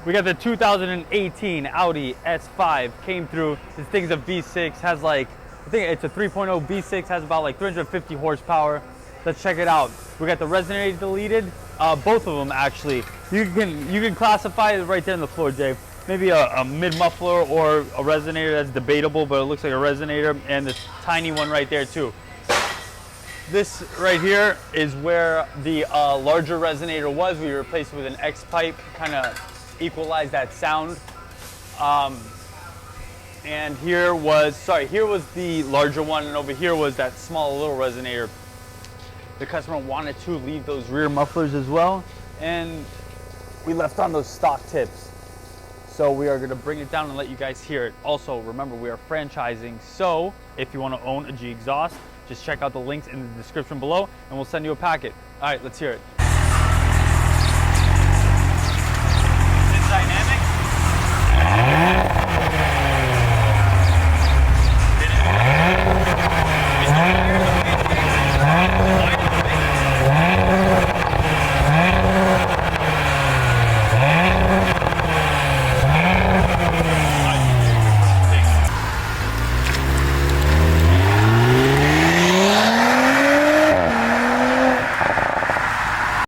We got the 2018 Audi S5, came through. This thing's a V6, has like, I think it's a 3.0 V6, has about like 350 horsepower. Let's check it out. We got the resonator deleted, both of them actually. You can classify it right there on the floor, Jay. Maybe a mid muffler or a resonator, that's debatable, but it looks like a resonator, and this tiny one right there too. This right here is where the larger resonator was. We replaced it with an X pipe, kind of equalize that sound. And here was the larger one, and over here was that small little resonator. The customer wanted to leave those rear mufflers as well, and we left on those stock tips. So we are going to bring it down and let you guys hear it. Also, remember, we are franchising, so if you want to own a G exhaust, just check out the links in the description below and we'll send you a packet. All right, let's hear it.